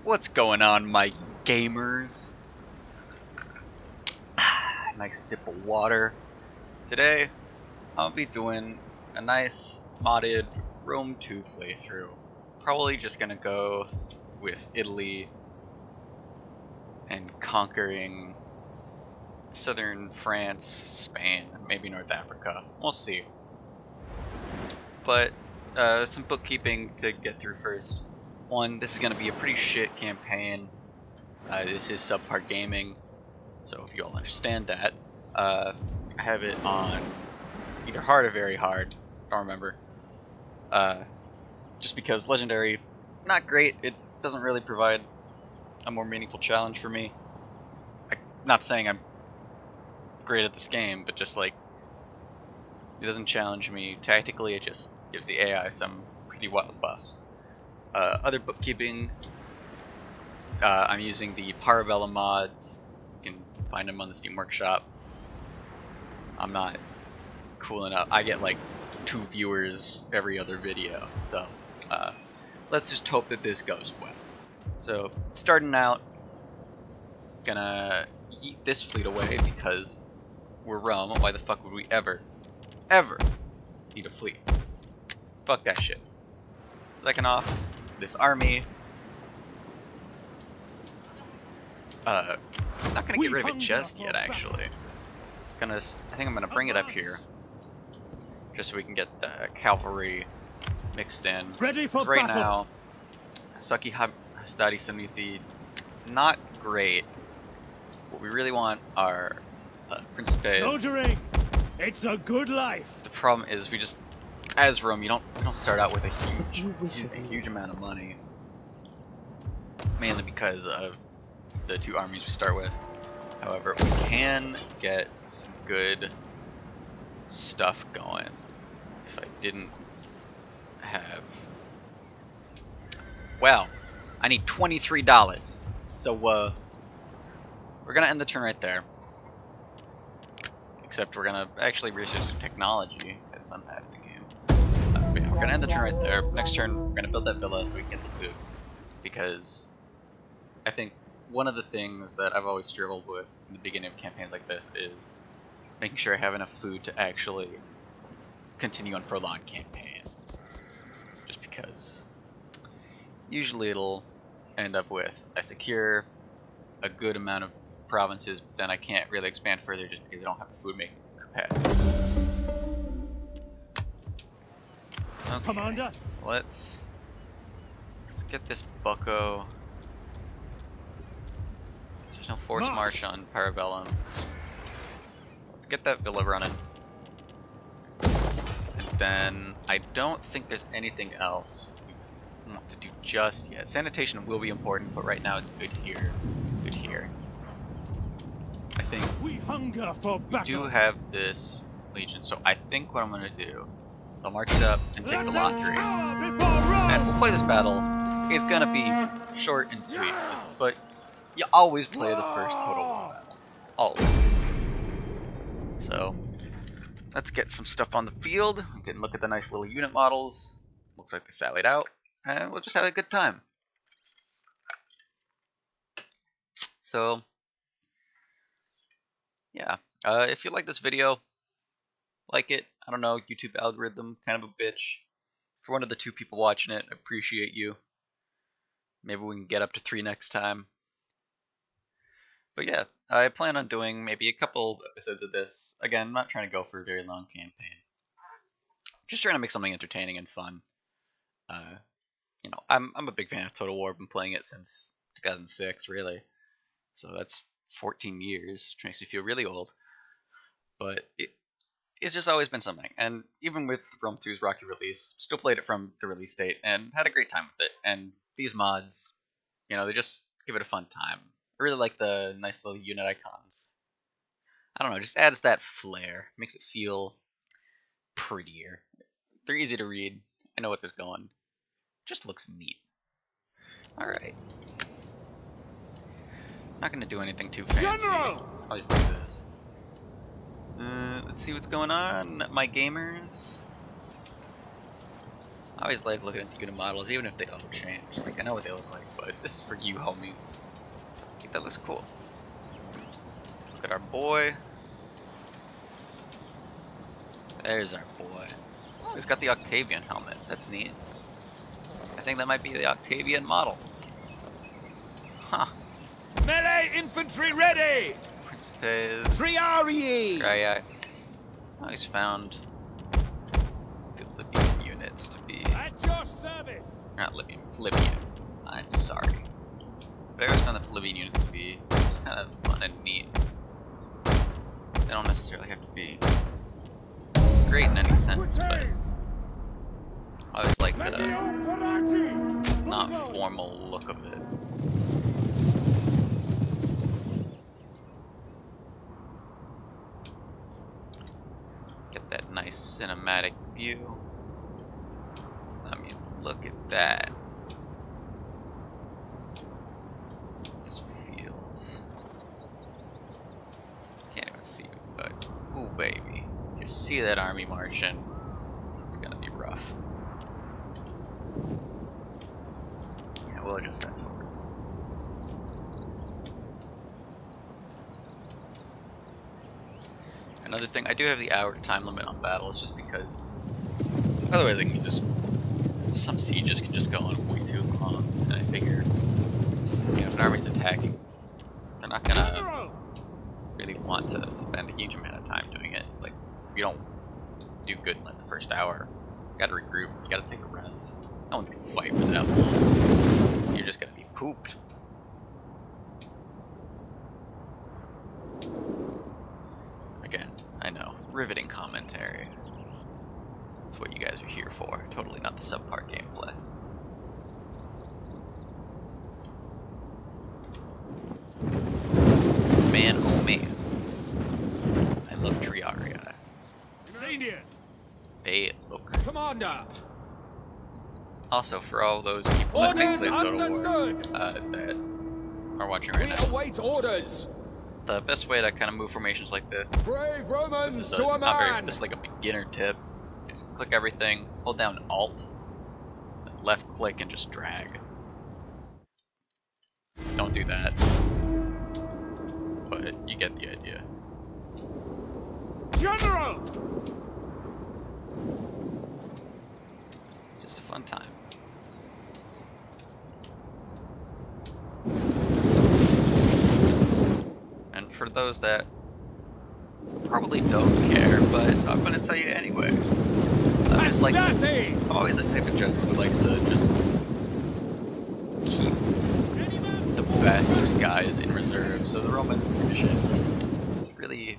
What's going on, my gamers? Nice sip of water. Today, I'll be doing a nice modded Rome 2 playthrough. Probably just gonna go with Italy and conquering southern France, Spain, maybe North Africa. We'll see. But some bookkeeping to get through first. One, this is going to be a pretty shit campaign. This is subpar gaming, so if you all understand that. I have it on either hard or very hard, I don't remember. Just because Legendary, not great, it doesn't really provide a more meaningful challenge for me. Not saying I'm great at this game, but just like, it doesn't challenge me tactically, it just gives the AI some pretty wild buffs. Other bookkeeping, I'm using the Bellum mods. You can find them on the Steam Workshop. I'm not cool enough. I get like 2 viewers every other video, so let's just hope that this goes well. So, starting out, gonna yeet this fleet away because we're Rome. Why the fuck would we ever need a fleet? Fuck that shit. Second off, this army. I'm not gonna get rid of it just yet, actually. I think I'm gonna bring it up here, just so we can get the cavalry mixed in. Ready for right battle. now, Saki Hastati Samithi, not great. What we really want are Principes. Soldiering, it's a good life. The problem is we just, as Rome, we don't start out with a huge amount of money. Mainly because of the 2 armies we start with. However, we can get some good stuff going if I didn't have... Well, I need $23. So, we're gonna end the turn right there. Except we're gonna actually research some technology, because I'm bad at the game. But yeah, we're gonna end the turn right there. Next turn, we're gonna build that villa so we can get the food. Because I think one of the things that I've always struggled with in the beginning of campaigns like this is making sure I have enough food to actually continue on prolonged campaigns. Just because usually it'll end up with I secure a good amount of provinces, but then I can't really expand further just because I don't have the food making capacity. Okay, Commander, so let's get this bucko. There's no force march on Bellum. So let's get that villa running. And then I don't think there's anything else we want to do just yet. Sanitation will be important, but right now it's good here. It's good here. I think we hunger for battle. do have this legion, so I think what I'm gonna do is I'll march it up and take the lot 3. And we'll play this battle. It's gonna be short and sweet, but you always play the first total war battle. Always. So let's get some stuff on the field. We can look at the nice little unit models. Looks like they sallied out. And we'll just have a good time. So yeah, if you like this video, like it. I don't know, YouTube algorithm, kind of a bitch. For one of the 2 people watching it, I appreciate you. Maybe we can get up to 3 next time. But yeah, I plan on doing maybe a couple episodes of this. Again, I'm not trying to go for a very long campaign. Just trying to make something entertaining and fun. You know, I'm a big fan of Total War. I've been playing it since 2006, really. So that's 14 years, which makes me feel really old. But it's just always been something. And even with Rome 2's rocky release, still played it from the release date and had a great time with it. And these mods, you know, they just give it a fun time. I really like the nice little unit icons. I don't know, just adds that flair. Makes it feel prettier. They're easy to read. I know what there's going. Just looks neat. Alright. Not gonna do anything too fancy. General! Always do this. Let's see what's going on, my gamers. I always like looking at the unit models, even if they don't change. Like, I know what they look like, but this is for you homies. I think that looks cool. Let's look at our boy. There's our boy. Oh, he's got the Octavian helmet. That's neat. I think that might be the Octavian model. Huh. Melee infantry ready! Principes. Triarii! Triarii. Oh, he's found the Libyan units to be... At your service! Not Libyan, Libyan. I'm sorry. But I always found the Libyan units to be just kind of fun and neat. They don't necessarily have to be great in any sense, but I always like the not formal look of it. Get that nice cinematic view. I mean, look at that. This feels... Can't even see it, but ooh baby. You see that army marching, it's gonna be rough. Yeah, we'll just fast forward. Another thing, I do have the hour time limit on battles just because otherwise they can just, some sieges can just go on way too long, and I figure, you know, if an army's attacking, they're not gonna really want to spend a huge amount of time doing it. It's like, if you don't do good in like the first hour, you gotta regroup, you gotta take a rest. No one's gonna fight for that long. You're just gonna be pooped. Again, I know, riveting commentary. That's what you guys are here for. Totally not the subpar gameplay. Man, oh man. I love Triarii. Senior! They look Commander! Also, for all those people that make Orders clips understood! that are watching right We now, await orders! the best way to kind of move formations like this, Brave Romans this is to a man! this is like a beginner tip, is click everything, hold down Alt, left click and just drag. Don't do that, but you get the idea. General! It's just a fun time. And for those that probably don't care, but I'm gonna tell you anyway. I'm always the type of general who likes to just keep the best guys in reserve. So the Roman tradition is really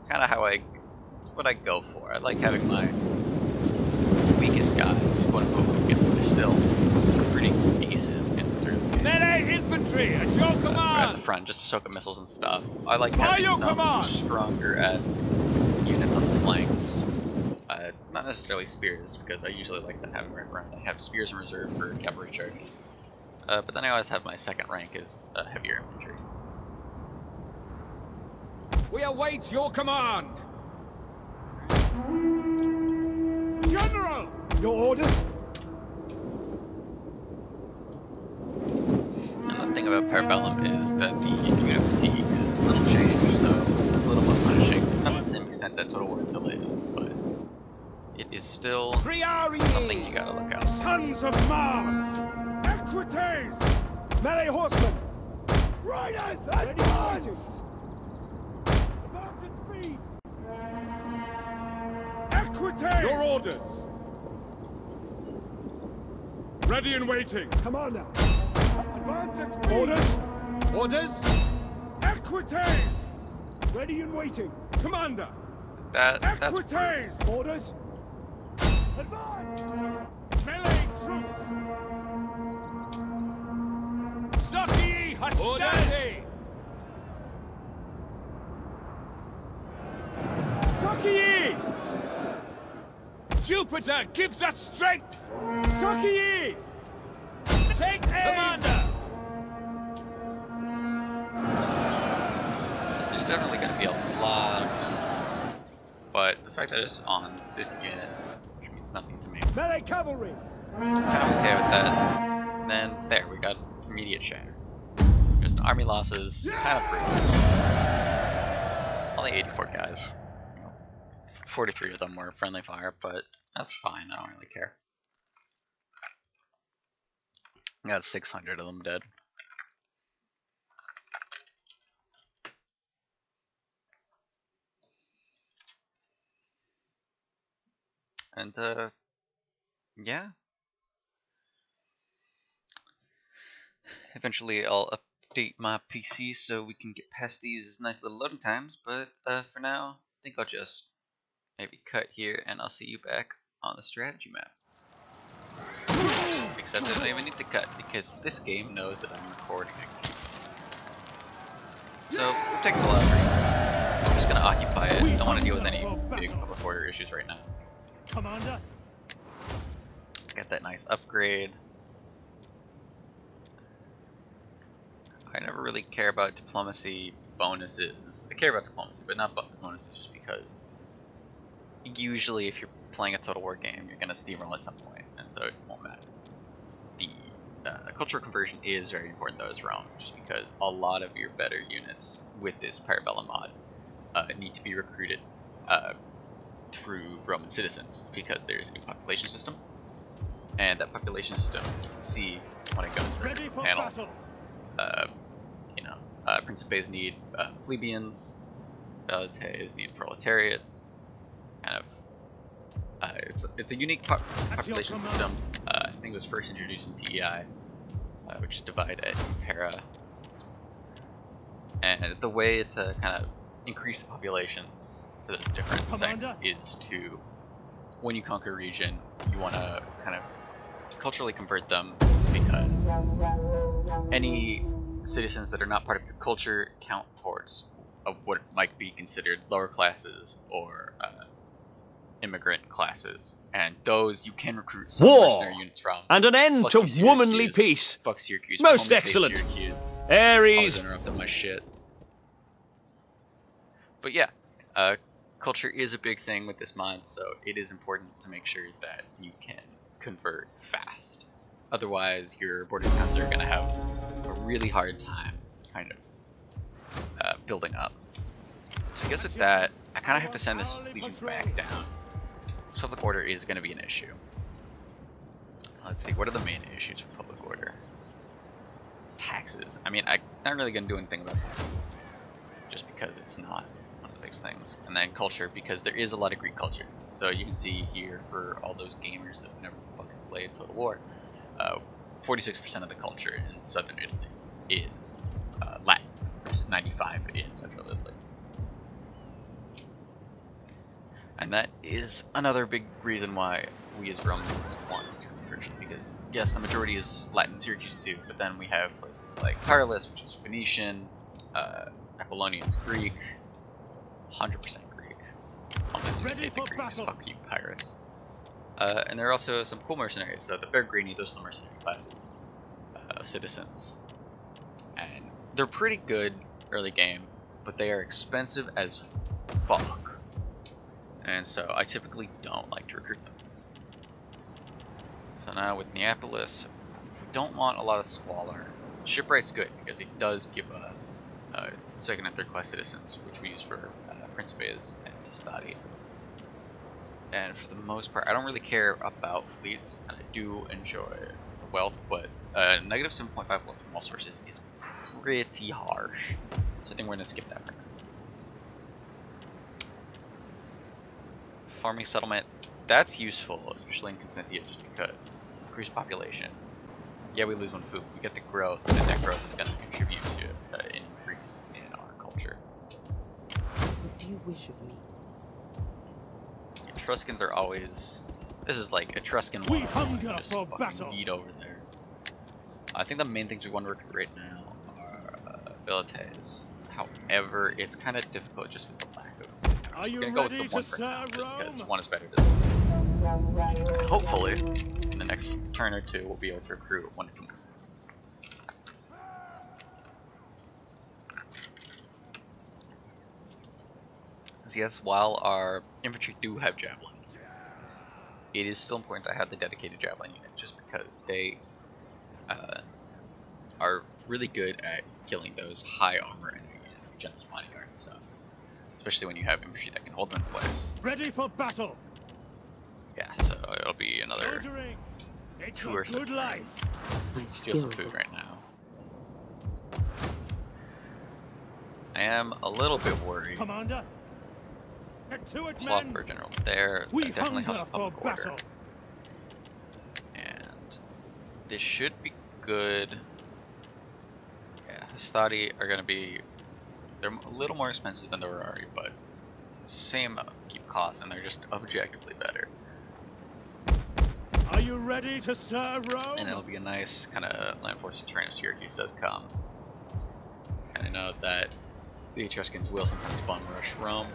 kind of how it's what I go for. I like having my weakest guys, quote unquote weakest. They're still pretty decent and certainly Melee infantry at your at command! the front, just to soak up missiles and stuff. I like By having your some command! stronger as units on the flanks. Not necessarily spears, because I usually like to have them right around. I have spears in reserve for cavalry charges. But then I always have my second rank as heavier infantry. We await your command! General! Your orders? And the thing about Bellum is that the unit fatigue is a little changed, so it's a little more punishing. Not to the same extent that Total War Attila is, but it is still something you gotta look out for. Sons of Mars! Equites! Melee horsemen! Riders, advance! Advance at speed! Equites! Your orders! Ready and waiting! Commander! Advance at speed! Orders! Orders! Equites! Ready and waiting! Commander! That's Equites! Orders! Advance! Melee troops! Saki hostility! Saki! Jupiter gives us strength! Saki! Take aim! Commander! There's definitely going to be a lot of them, but the fact that it's on this unit, which means nothing to me. Melee cavalry! Kind of okay with that. And then there, we got immediate shatter. Just army losses, kind of brutal. Only 84 guys. 43 of them were friendly fire, but that's fine. I don't really care. Got 600 of them dead. And yeah. Eventually I'll update my PC so we can get past these nice little loading times, but for now, I think I'll just maybe cut here and I'll see you back on the strategy map. Except I don't even need to cut because this game knows that I'm recording again. So we're taking a lot of break. We're just gonna occupy it. Don't want to deal with any big public order issues right now. Commander. Got that nice upgrade. I never really care about diplomacy bonuses. I care about diplomacy, but not bonuses just because usually if you're playing a Total War game, you're gonna steamroll at some point, and so it won't matter. The cultural conversion is very important though as Rome, just because a lot of your better units with this Bellum mod need to be recruited through Roman citizens because there's a new population system, and that population system you can see when I go into the panel. Principes need plebeians, Velites need proletariats. Kind of, it's a unique population system. I think it was first introduced in DEI, which is divide et impera. And the way to kind of increase the populations for those different sects is to, when you conquer a region, you want to kind of culturally convert them, because any citizens that are not part of your culture count towards what might be considered lower classes or immigrant classes, and those you can recruit some mercenary units from. And an end to womanly peace. Fuck Syracuse. Most excellent. Syracuse. Ares. Always interrupting my shit. But yeah, culture is a big thing with this mod, so it is important to make sure that you can convert fast. Otherwise, your border towns are going to have a really hard time kind of building up. So I guess with that, I kind of have to send this legion back down. Public order is going to be an issue. Let's see, what are the main issues with public order? Taxes. I mean, I'm not really going to do anything about taxes, just because it's not one of the biggest things. And then culture, because there is a lot of Greek culture. So you can see here, for all those gamers that never fucking played Total War, 46% of the culture in southern Italy is Latin, versus 95% in central Italy. And that is another big reason why we as Romans want conversion, because yes, the majority is Latin, Syracuse too, but then we have places like Tyrolus, which is Phoenician, Apollonian's Greek, 100% Greek. Ready for battle. Fuck you, Pyrrhus. And there are also some cool mercenaries, so the Belgrani, those are the mercenary classes of citizens. And they're pretty good early game, but they are expensive as fuck. And so I typically don't like to recruit them. So now with Neapolis, we don't want a lot of squalor. Shipwright's good because it does give us second and third class citizens, which we use for Principes and Testati. And for the most part, I don't really care about fleets, and I do enjoy the wealth, but negative 7.5 wealth from all sources is pretty harsh. So I think we're going to skip that right now. Farming settlement, that's useful, especially in Consentia, just because increased population. Yeah, we lose one food, we get the growth, and that growth is going to contribute to an increase in our culture. What do you wish of me? Etruscans are always... This is like Etruscan we hunger just for fucking battle. yeet over there. I think the main things we want to recruit right now are Velites. However, it's kind of difficult just with the lack of... Are you we're gonna ready go with to the one for serve now, because Rome? one is better than... Hopefully, in the next turn or two, we'll be able to recruit one kingdom. So yes, while our infantry do have javelins, it is still important to have the dedicated javelin unit, just because they are really good at killing those high armor enemies, like General's Bodyguard and stuff. Especially when you have infantry that can hold them in place. Ready for battle. Yeah, so it'll be another Soldiering. It's 2 a or so good life. turns. My Steal some skills food are right now. I am a little bit worried. Commander. Get to it, Plot men. for general there. We That definitely hunger helps for public order. battle. And this should be good. Yeah, Hastati are gonna be, they're a little more expensive than the Ferrari, but same upkeep cost, and they're just objectively better. Are you ready to serve Rome? And it'll be a nice kind of land force terrain if Syracuse does come. And I know that the Etruscans will sometimes bum rush Rome,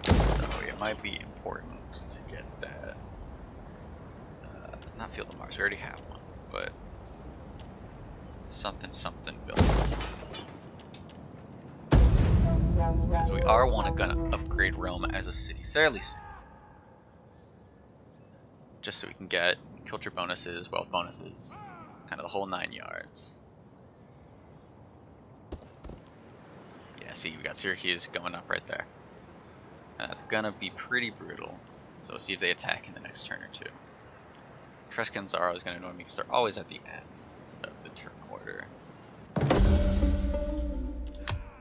so it might be important to get that. Not Field of Mars, we already have one, but something built. Because we are gonna upgrade Rome as a city fairly soon, just so we can get culture bonuses, wealth bonuses, kind of the whole 9 yards. Yeah, see, we got Syracuse going up right there. And that's gonna be pretty brutal. So see if they attack in the next turn or two. Etruscans are always gonna annoy me because they're always at the end of the turn order.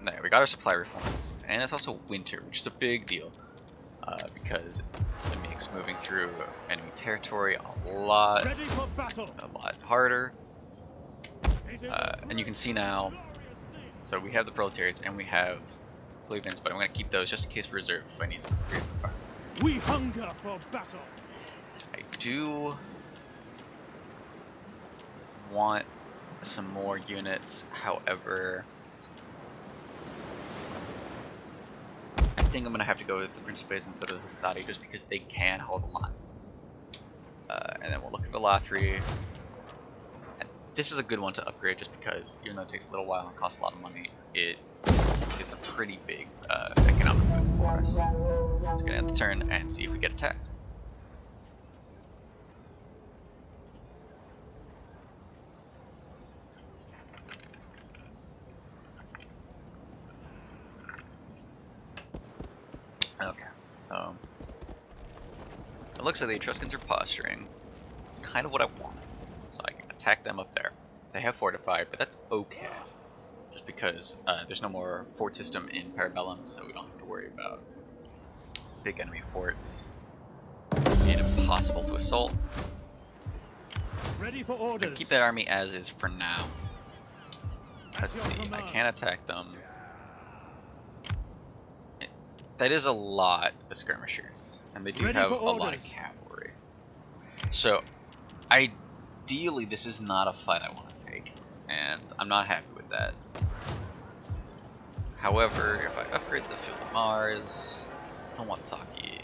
There, we got our supply reforms, and it's also winter, which is a big deal because it makes moving through enemy territory a lot Ready for battle. harder. It is a And you can see now, so we have the proletariats and we have plebeians, but I'm going to keep those just in case for reserve if I need some upgrade. We hunger for battle. I do want some more units, however, I think I'm going to have to go with the Principes instead of the Hastati just because they can hold a line. And then we'll look at the Lathries. And this is a good one to upgrade just because, even though it takes a little while and costs a lot of money, it's a pretty big economic move for us. So we're going to end the turn and see if we get attacked. Okay, so it looks like the Etruscans are posturing, kind of what I want. So I can attack them up there. They have fortified, but that's okay. Just because there's no more fort system in Bellum, so we don't have to worry about big enemy forts being impossible to assault. Ready for I orders. can keep that army as is for now. Let's see, I can attack them. That is a lot of skirmishers, and they do Ready have for a lot of orders. cavalry. So, ideally, this is not a fight I want to take, and I'm not happy with that. However, if I upgrade the Field of Mars, I don't want Saki.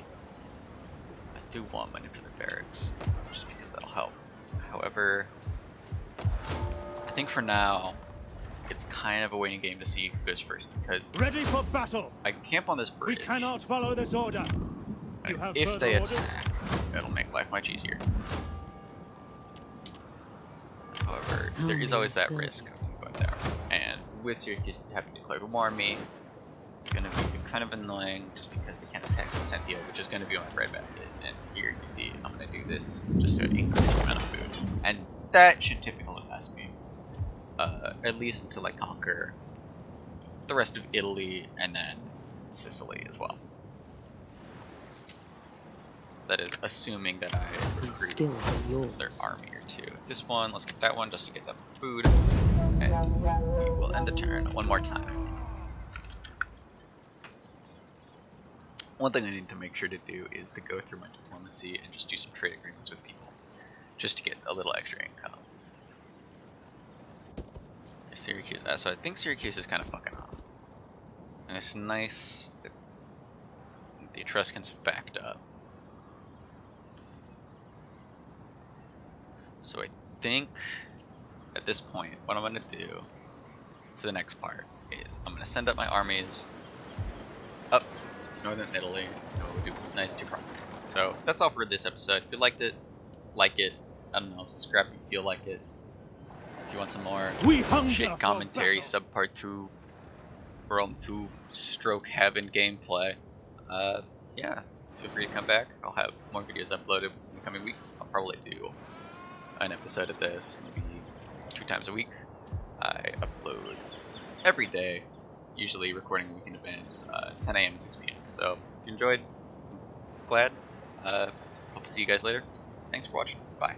I do want Manipulative Barracks, just because that'll help. However, I think for now, it's kind of a waiting game to see who goes first, because Ready for battle. I can camp on this We bridge. cannot follow this order. You And have if further they orders? attack, it'll make life much easier. However, How there is may always I that serve risk you? of going there. And with Syracuse having declared war on me, it's going to be kind of annoying just because they can't attack Cynthia, which is going to be on my breadbasket. And here you see I'm going to do this just to increase the amount of food. And that should typically last me. At least until I conquer the rest of Italy and then Sicily as well. That is assuming that I My recruit skills are yours. another army or two. This one, let's get that one just to get that food. And we will end the turn one more time. One thing I need to make sure to do is to go through my diplomacy and just do some trade agreements with people, just to get a little extra income. Syracuse, so I think Syracuse is kind of fucking off. And it's nice that the Etruscans have backed up. So I think at this point, what I'm going to do for the next part is I'm going to send up my armies up to northern Italy, and we'll do nice two-pronged. So that's all for this episode. If you liked it, like it. I don't know, subscribe if you feel like it. If you want some more We hunger shit for commentary, battle. sub part 2, Rome 2, stroke heaven gameplay. Yeah, feel free to come back. I'll have more videos uploaded in the coming weeks. I'll probably do an episode of this maybe 2 times a week. I upload every day, usually recording a week in advance, 10 a.m. and 6 p.m. So if you enjoyed, I'm glad. Hope to see you guys later. Thanks for watching. Bye.